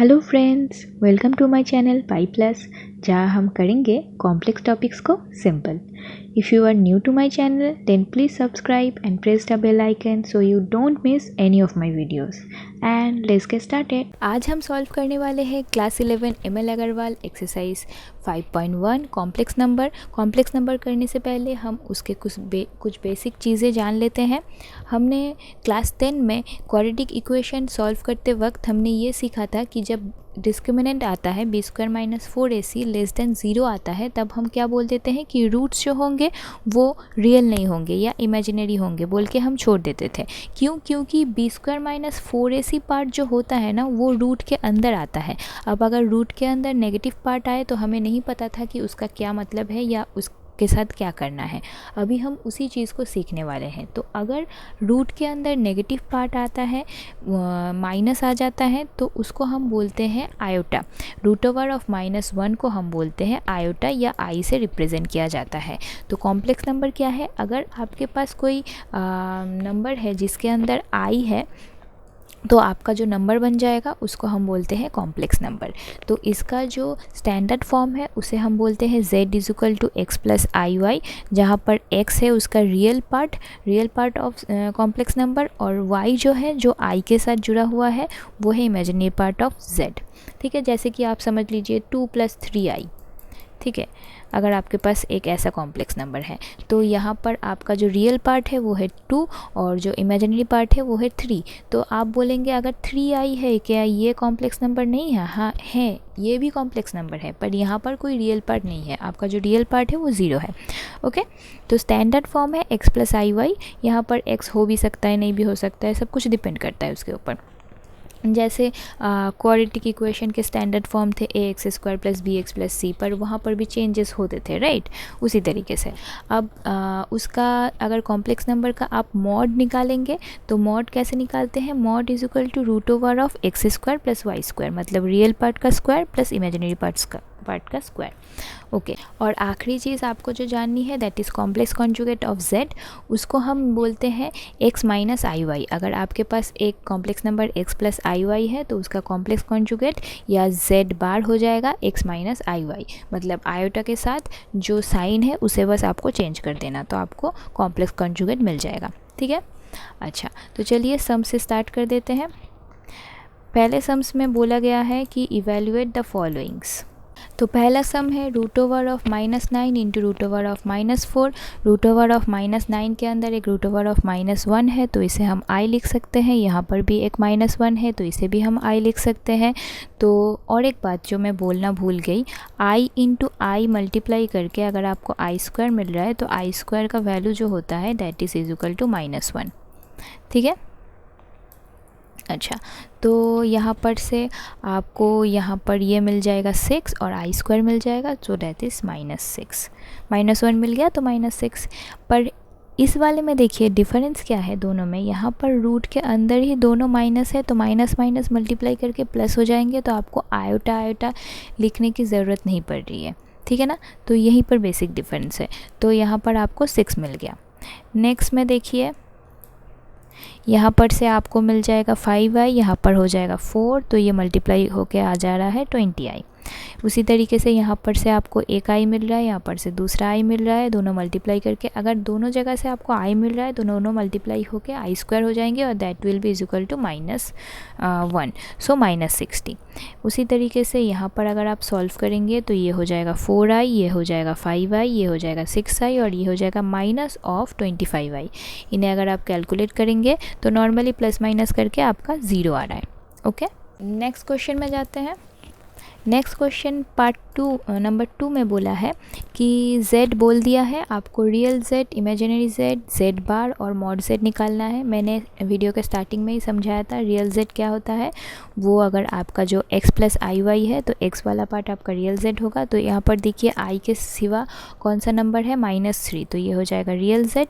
Hello friends, welcome to my channel pi plus, जहाँ हम करेंगे कॉम्प्लेक्स टॉपिक्स को simple. If you are new to my channel then please subscribe and press the bell icon so you don't miss any of my videos. And let's get started. आज हम solve करने वाले हैं class 11 ML Agarwal exercise 5.1 complex number करने से पहले हम उसके कुछ बेसिक चीज़ें जान लेते हैं। हमने क्लास 10 में क्वाड्रेटिक इक्वेशन सॉल्व करते वक्त हमने ये सीखा था कि जब डिस्क्रिमिनेंट आता है b² - 4ac < 0 आता है, तब हम क्या बोल देते हैं कि रूट्स जो होंगे वो रियल नहीं होंगे या इमेजिनरी होंगे बोल के हम छोड़ देते थे। क्योंकि b² - 4ac पार्ट जो होता है ना, वो रूट के अंदर आता है। अब अगर रूट के अंदर नेगेटिव पार्ट आए तो हमें नहीं पता था कि उसका क्या मतलब है या उसके साथ क्या करना है। अभी हम उसी चीज़ को सीखने वाले हैं। तो अगर रूट के अंदर नेगेटिव पार्ट आता है, माइनस आ जाता है, तो उसको हम बोलते हैं आयोटा। √(-1) को हम बोलते हैं आयोटा या आई से रिप्रेजेंट किया जाता है। तो कॉम्प्लेक्स नंबर क्या है? अगर आपके पास कोई नंबर है जिसके अंदर आई है, तो आपका जो नंबर बन जाएगा उसको हम बोलते हैं कॉम्प्लेक्स नंबर। तो इसका जो स्टैंडर्ड फॉर्म है उसे हम बोलते हैं z = x + iy, जहाँ पर x है उसका real part of complex number, और y जो है, जो i के साथ जुड़ा हुआ है, वो है इमेजिनरी पार्ट ऑफ z। ठीक है, जैसे कि आप समझ लीजिए 2 + 3i। ठीक है, अगर आपके पास एक ऐसा कॉम्प्लेक्स नंबर है तो यहाँ पर आपका जो रियल पार्ट है वो है 2 और जो इमेजिनरी पार्ट है वो है 3। तो आप बोलेंगे अगर 3i है, क्या ये कॉम्प्लेक्स नंबर नहीं है? हाँ है, ये भी कॉम्प्लेक्स नंबर है, पर यहाँ पर कोई रियल पार्ट नहीं है। आपका जो रियल पार्ट है वो 0 है। ओके, तो स्टैंडर्ड फॉर्म है x + iy। यहाँ पर x हो भी सकता है, नहीं भी हो सकता है, सब कुछ डिपेंड करता है उसके ऊपर। जैसे क्वाड्रेटिक इक्वेशन के स्टैंडर्ड फॉर्म थे ax² + bx + c, पर वहाँ पर भी चेंजेस होते थे, राइट? उसी तरीके से अब उसका अगर कॉम्प्लेक्स नंबर का आप मॉड निकालेंगे तो मॉड कैसे निकालते हैं? मॉड = √(x² + y², मतलब रियल पार्ट का स्क्वायर प्लस इमेजिनरी पार्ट का स्क्वायर। ओके, और आखिरी चीज़ आपको जो जाननी है that is complex conjugate of z। उसको हम बोलते हैं x - iy। अगर आपके पास एक कॉम्प्लेक्स नंबर x + iy है तो उसका कॉम्प्लेक्स कॉन्जुगेट या z हो जाएगा x - iy, मतलब आयोटा के साथ जो साइन है उसे बस आपको चेंज कर देना, तो आपको कॉम्प्लेक्स कॉन्जुगेट मिल जाएगा। ठीक है, अच्छा, तो चलिए सम से स्टार्ट कर देते हैं। पहले सम्स में बोला गया है कि इवेल्युएट द फॉलोइंग्स। तो पहला सम है √(-9 × √(-4)। √(-9) के अंदर एक √(-1) है, तो इसे हम i लिख सकते हैं। यहाँ पर भी एक -1 है, तो इसे भी हम i लिख सकते हैं। तो और एक बात जो मैं बोलना भूल गई, i × i मल्टीप्लाई करके अगर आपको i² मिल रहा है तो i² का वैल्यू जो होता है दैट इज़ =-1। ठीक है, अच्छा, तो यहाँ पर से आपको यहाँ पर ये मिल जाएगा 6 और i² मिल जाएगा, तो दैट इज़ -6। -1 मिल गया तो -6। पर इस वाले में देखिए डिफरेंस क्या है दोनों में। यहाँ पर रूट के अंदर ही दोनों माइनस है, तो माइनस माइनस मल्टीप्लाई करके प्लस हो जाएंगे, तो आपको आयोटा लिखने की ज़रूरत नहीं पड़ रही है। ठीक है ना, तो यहीं पर बेसिक डिफरेंस है। तो यहाँ पर आपको 6 मिल गया। नेक्स्ट में देखिए, यहाँ पर से आपको मिल जाएगा 5i, यहाँ पर हो जाएगा 4, तो ये मल्टीप्लाई होके आ जा रहा है 20i। उसी तरीके से यहाँ पर से आपको एक i मिल रहा है, यहाँ पर से दूसरा i मिल रहा है, दोनों मल्टीप्लाई करके अगर दोनों जगह से आपको i मिल रहा है तो दोनों मल्टीप्लाई होके i² हो जाएंगे और दैट विल बी =-1, सो -60। उसी तरीके से यहाँ पर अगर आप सॉल्व करेंगे तो ये हो जाएगा 4i, ये हो जाएगा 5i, ये हो जाएगा 6i और ये हो जाएगा -25i। इन्हें अगर आप कैलकुलेट करेंगे तो नॉर्मली प्लस माइनस करके आपका 0 आ रहा है। ओके, नेक्स्ट क्वेश्चन में जाते हैं। नेक्स्ट क्वेश्चन पार्ट 2 नंबर 2 में बोला है कि z बोल दिया है, आपको real z, imaginary z, z बार और मॉड z निकालना है। मैंने वीडियो के स्टार्टिंग में ही समझाया था रियल z क्या होता है। वो अगर आपका जो x + iy है तो x वाला पार्ट आपका रियल z होगा। तो यहाँ पर देखिए i के सिवा कौन सा नंबर है? -3, तो ये हो जाएगा रियल z।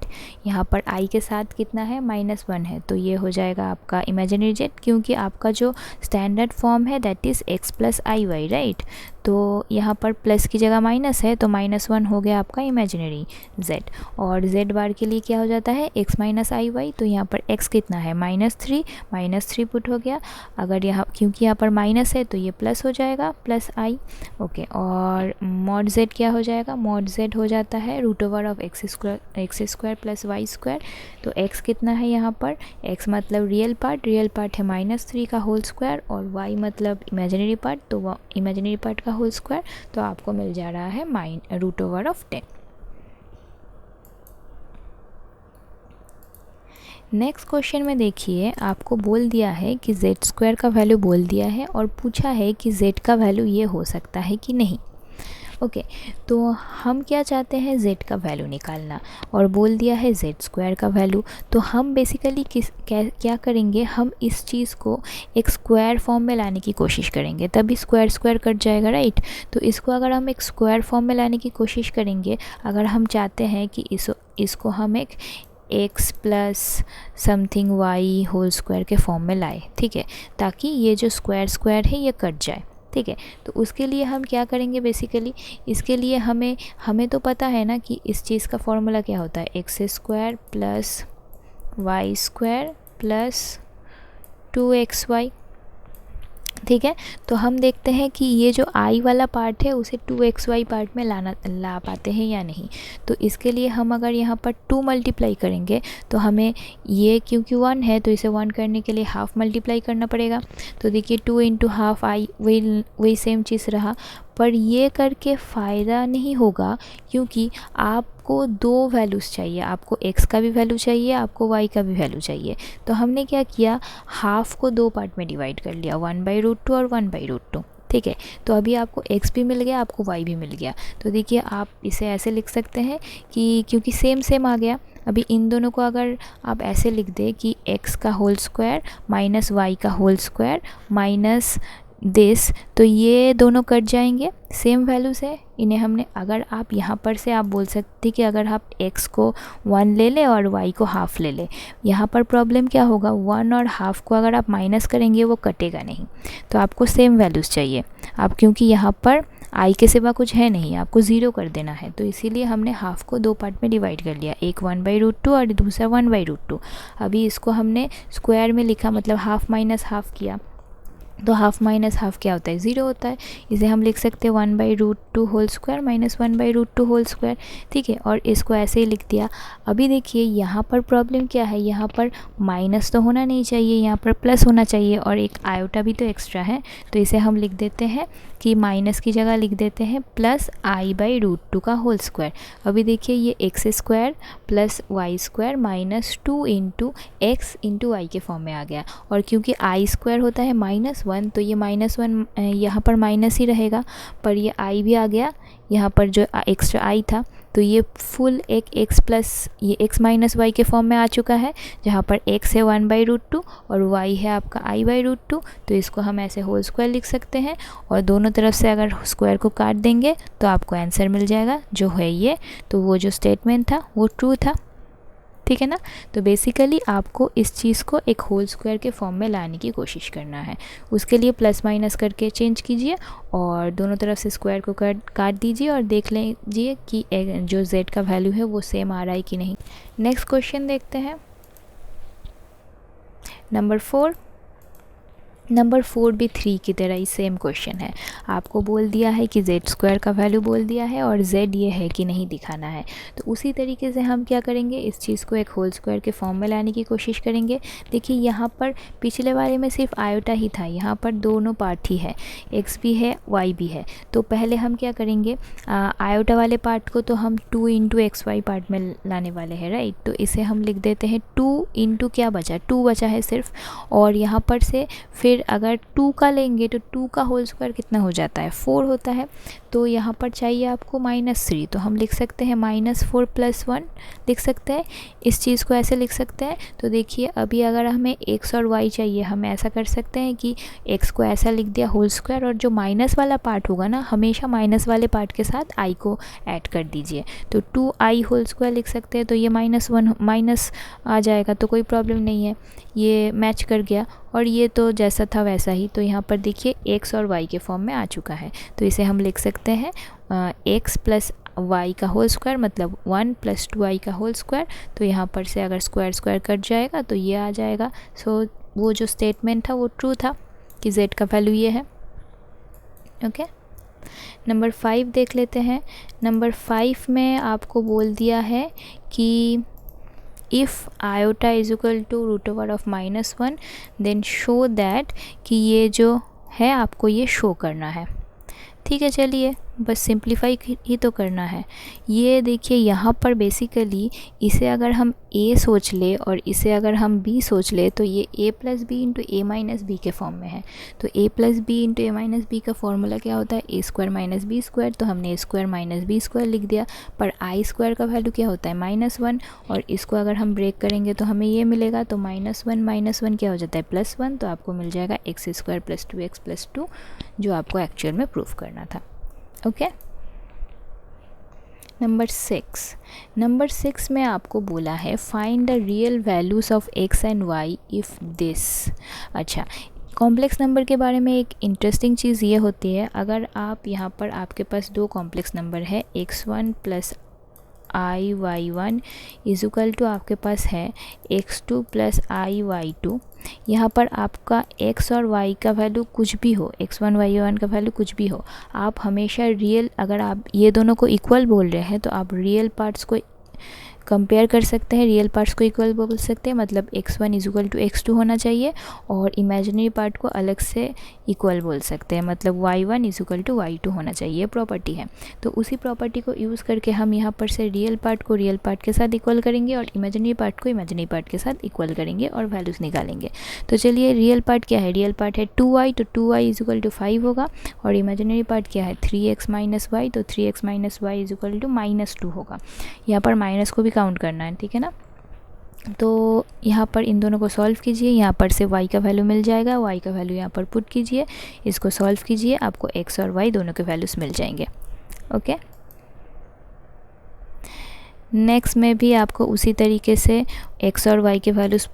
यहाँ पर i के साथ कितना है? -1 है, तो ये हो जाएगा आपका इमेजिनरी z, क्योंकि आपका जो स्टैंडर्ड फॉर्म है that is x + iy, right? तो यहाँ पर प्लस की जगह माइनस है तो -1 हो गया आपका इमेजिनरी z। और z बार के लिए क्या हो जाता है x माइनस आई वाई, तो यहाँ पर x कितना है -3 पुट हो गया। अगर यहाँ क्योंकि यहाँ पर माइनस है तो ये प्लस हो जाएगा प्लस आई। ओके, और मॉड z क्या हो जाएगा, मॉड z हो जाता है √ओवर of x square plus y square. तो x कितना है यहाँ पर, x मतलब रियल पार्ट है -3 का होल स्क्वायर, और y मतलब इमेजिनरी पार्ट, तो इमेजिनरी पार्ट का होल स्क्वायर। तो आपको मिल जा रहा है √ओवर ऑफ 10। नेक्स्ट क्वेश्चन में देखिए, आपको बोल दिया है कि z² का वैल्यू बोल दिया है और पूछा है कि z का वैल्यू ये हो सकता है कि नहीं। ओके, तो हम क्या चाहते हैं, z का वैल्यू निकालना, और बोल दिया है z² का वैल्यू। तो हम बेसिकली क्या करेंगे, हम इस चीज़ को एक स्क्वायर फॉर्म में लाने की कोशिश करेंगे, तभी स्क्वायर स्क्वायर कट जाएगा, राइट। तो इसको अगर हम एक स्क्वायर फॉर्म में लाने की कोशिश करेंगे, अगर हम चाहते हैं कि इसको हम एक x plus something y whole square के फॉर्म में लाए, ठीक है, ताकि ये जो स्क्वायर है ये कट जाए, ठीक है। तो उसके लिए हम क्या करेंगे, बेसिकली इसके लिए हमें तो पता है ना कि इस चीज़ का फॉर्मूला क्या होता है, x² plus y² plus 2xy, ठीक है। तो हम देखते हैं कि ये जो i वाला पार्ट है उसे 2xy पार्ट में ला पाते हैं या नहीं। तो इसके लिए हम अगर यहाँ पर 2 मल्टीप्लाई करेंगे तो हमें ये, क्योंकि 1 है तो इसे 1 करने के लिए हाफ मल्टीप्लाई करना पड़ेगा। तो देखिए 2 × हाफ i, वही सेम चीज़ रहा, पर ये करके फ़ायदा नहीं होगा, क्योंकि आपको 2 वैल्यूज़ चाहिए, आपको x का भी वैल्यू चाहिए, आपको y का भी वैल्यू चाहिए। तो हमने क्या किया, हाफ को 2 पार्ट में डिवाइड कर लिया, 1/√2 और 1/√2, ठीक है। तो अभी आपको x भी मिल गया, आपको y भी मिल गया। तो देखिए आप इसे ऐसे लिख सकते हैं कि क्योंकि सेम आ गया, अभी इन दोनों को अगर आप ऐसे लिख दें कि x का होल स्क्वायर माइनस y का होल स्क्वायर माइनस दिस, तो ये दोनों कट जाएंगे, सेम वैल्यूज़ है इन्हें हमने, अगर आप यहाँ पर से आप बोल सकते कि अगर आप x को 1 ले लें और y को हाफ़ ले लें, यहाँ पर प्रॉब्लम क्या होगा, 1 और हाफ़ को अगर आप माइनस करेंगे वो कटेगा नहीं, तो आपको सेम वैल्यूज़ चाहिए। आप क्योंकि यहाँ पर i के सिवा कुछ है नहीं, आपको 0 कर देना है, तो इसीलिए हमने हाफ़ को 2 पार्ट में डिवाइड कर लिया, एक 1/√2 और दूसरा 1/√2। अभी इसको हमने स्क्वायर में लिखा, मतलब हाफ़ माइनस हाफ़ किया, तो हाफ़ माइनस हाफ़ क्या होता है, 0 होता है। इसे हम लिख सकते हैं 1/√2 whole square minus 1/√2 whole square, ठीक है, और इसको ऐसे ही लिख दिया। अभी देखिए यहाँ पर प्रॉब्लम क्या है, यहाँ पर माइनस तो होना नहीं चाहिए, यहाँ पर प्लस होना चाहिए, और एक आयोटा भी तो एक्स्ट्रा है, तो इसे हम लिख देते हैं कि माइनस की जगह लिख देते हैं प्लस i/√2 का होल स्क्वायर। अभी देखिए ये x² plus y² minus 2 × x × y के फॉर्म में आ गया, और क्योंकि i² होता है -1, तो ये -1 यहाँ पर माइनस ही रहेगा, पर ये i भी आ गया यहाँ पर, जो एक्स्ट्रा i था, तो ये फुल एक x प्लस ये x माइनस वाई के फॉर्म में आ चुका है, जहाँ पर x है 1/√2 और y है आपका i/√2। तो इसको हम ऐसे होल स्क्वायर लिख सकते हैं, और दोनों तरफ से अगर स्क्वायर को काट देंगे तो आपको आंसर मिल जाएगा, जो है ये। तो वो जो स्टेटमेंट था वो ट्रू था, ठीक है ना। तो बेसिकली आपको इस चीज़ को एक होल स्क्वायर के फॉर्म में लाने की कोशिश करना है। उसके लिए प्लस माइनस करके चेंज कीजिए और दोनों तरफ से स्क्वायर को काट दीजिए और देख लीजिए कि जो z का वैल्यू है वो सेम आ रहा है कि नहीं। नेक्स्ट क्वेश्चन देखते हैं, नंबर 4 भी 3 की तरह ही सेम क्वेश्चन है। आपको बोल दिया है कि z² का वैल्यू बोल दिया है और z ये है कि नहीं दिखाना है। तो उसी तरीके से हम क्या करेंगे, इस चीज़ को एक होल स्क्वायर के फॉर्म में लाने की कोशिश करेंगे। देखिए यहाँ पर पिछले वाले में सिर्फ आयोटा ही था, यहाँ पर दोनों पार्ट ही है, x भी है y भी है। तो पहले हम क्या करेंगे, आयोटा वाले पार्ट को तो हम 2 × xy पार्ट में लाने वाले हैं, राइट। तो इसे हम लिख देते हैं 2 × क्या बचा, 2 बचा है सिर्फ, और यहाँ पर से फिर अगर 2 का लेंगे तो 2 का होल स्क्वायर कितना हो जाता है, 4 होता है। तो यहाँ पर चाहिए आपको -3, तो हम लिख सकते हैं -4 + 1 लिख सकते हैं, इस चीज़ को ऐसे लिख सकते हैं। तो देखिए अभी अगर हमें x और y चाहिए, हम ऐसा कर सकते हैं कि x को ऐसा लिख दिया होल स्क्वायर, और जो माइनस वाला पार्ट होगा ना, हमेशा माइनस वाले पार्ट के साथ i को ऐड कर दीजिए। तो 2i होल स्क्वायर लिख सकते हैं, तो ये -1 माइनस आ जाएगा, तो कोई प्रॉब्लम नहीं है, ये मैच कर गया। और ये तो जैसा जैसा था वैसा ही। तो यहाँ पर देखिए x और y के फॉर्म में आ चुका है, तो इसे हम लिख सकते हैं x प्लस y का होल स्क्वायर मतलब 1 प्लस 2y का होल स्क्वायर। तो यहाँ पर से अगर स्क्वायर स्क्वायर कट जाएगा तो ये आ जाएगा। सो वो जो स्टेटमेंट था वो ट्रू था कि z का वैल्यू ये है। ओके, नंबर 5 देख लेते हैं। नंबर 5 में आपको बोल दिया है कि if iota is equal to root over of -1 then show that, कि ये जो है आपको ये शो करना है। ठीक है, चलिए बस सिंप्लीफाई ही तो करना है। ये देखिए यहाँ पर बेसिकली इसे अगर हम a सोच ले और इसे अगर हम b सोच ले तो ये a plus b into a minus b के फॉर्म में है। तो a plus b into a minus b का फॉर्मूला क्या होता है, a square minus b square. तो हमने a square minus b square लिख दिया, पर i स्क्वायर का वैल्यू क्या होता है -1, और इसको अगर हम ब्रेक करेंगे तो हमें ये मिलेगा। तो -1 क्या हो जाता है +1, तो आपको मिल जाएगा x square plus 2x plus 2, जो आपको एक्चुअल में प्रूफ करना था। ओके, नंबर 6 में आपको बोला है find the real values of x and y if this. अच्छा, कॉम्प्लेक्स नंबर के बारे में एक इंटरेस्टिंग चीज़ ये होती है, अगर आप यहाँ पर आपके पास दो कॉम्प्लेक्स नंबर है x1 plus i y one is equal to आपके पास है x2 plus i Y to. यहाँ पर आपका x और y का वैल्यू कुछ भी हो, x1 y1 का वैल्यू कुछ भी हो, आप हमेशा रियल, अगर आप ये दोनों को इक्वल बोल रहे हैं तो आप रियल पार्ट्स को कंपेयर कर सकते हैं, रियल पार्ट्स को इक्वल बोल सकते हैं, मतलब x1 is equal to x2 होना चाहिए, और इमेजिनरी पार्ट को अलग से इक्वल बोल सकते हैं, मतलब y1 is equal to y2 होना चाहिए। ये प्रॉपर्टी है, तो उसी प्रॉपर्टी को यूज़ करके हम यहाँ पर से रियल पार्ट को रियल पार्ट के साथ इक्वल करेंगे और इमेजिनरी पार्ट को इमेजिनरी पार्ट के साथ इक्वल करेंगे और वैल्यूज़ निकालेंगे। तो चलिए, रियल पार्ट क्या है, रियल पार्ट है 2y, तो 2y इज इक्वल टू 5 होगा, और इमेजिनरी पार्ट क्या है 3x माइनस वाई, तो 3x minus y is equal to -2 होगा। यहाँ पर माइनस को भी काउंट करना है, ठीक है ना। तो यहाँ पर इन दोनों को सॉल्व कीजिए, यहाँ पर से y का वैल्यू मिल जाएगा, y का वैल्यू यहाँ पर पुट कीजिए, इसको सॉल्व कीजिए, आपको x और y दोनों के वैल्यूज़ मिल जाएंगे। ओके, नेक्स्ट में भी आपको उसी तरीके से x और y के वैल्यूज़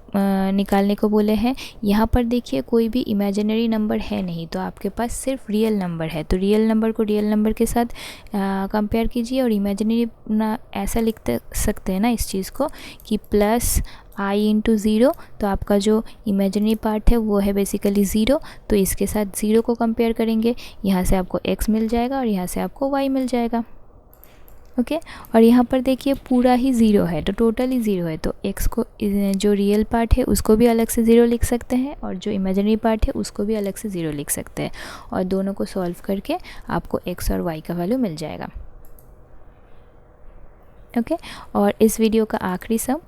निकालने को बोले हैं। यहाँ पर देखिए कोई भी इमेजिनरी नंबर है नहीं, तो आपके पास सिर्फ रियल नंबर है, तो रियल नंबर को रियल नंबर के साथ कंपेयर कीजिए, और इमेजिनरी ना ऐसा लिख सकते हैं ना इस चीज़ को कि प्लस i इंटू ज़ीरो, तो आपका जो इमेजिनरी पार्ट है वो है बेसिकली ज़ीरो, तो इसके साथ ज़ीरो को कंपेयर करेंगे, यहाँ से आपको x मिल जाएगा और यहाँ से आपको y मिल जाएगा। ओके, और यहाँ पर देखिए पूरा ही ज़ीरो है, तो टोटली ज़ीरो है, तो x को जो रियल पार्ट है उसको भी अलग से ज़ीरो लिख सकते हैं, और जो इमेजिनरी पार्ट है उसको भी अलग से ज़ीरो लिख सकते हैं, और दोनों को सॉल्व करके आपको x और y का वैल्यू मिल जाएगा। ओके, और इस वीडियो का आखिरी सम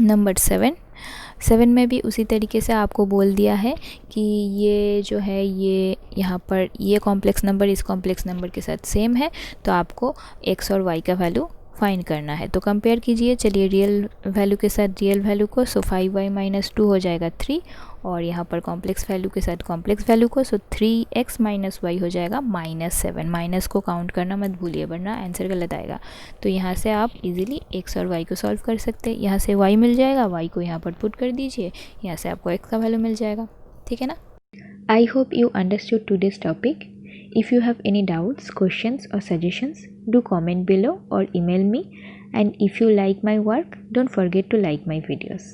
नंबर 7 में भी उसी तरीके से आपको बोल दिया है कि ये जो है ये यहाँ पर ये कॉम्प्लेक्स नंबर इस कॉम्प्लेक्स नंबर के साथ सेम है, तो आपको x और y का वैल्यू फाइंड करना है। तो कंपेयर कीजिए, चलिए रियल वैल्यू के साथ रियल वैल्यू को, सो 5y माइनस 2 हो जाएगा 3, और यहाँ पर कॉम्प्लेक्स वैल्यू के साथ कॉम्प्लेक्स वैल्यू को, सो 3x माइनस वाई हो जाएगा -7। माइनस को काउंट करना मत भूलिए वरना आंसर गलत आएगा। तो यहाँ से आप इजीली x और y को सॉल्व कर सकते हैं, यहाँ से y मिल जाएगा, y को यहाँ पर पुट कर दीजिए, यहाँ से आपको x का वैल्यू मिल जाएगा, ठीक है ना। I hope you understood today's topic. If you have any doubts, questions or suggestions, do comment below or email me. And if you like my work, don't forget to like my videos.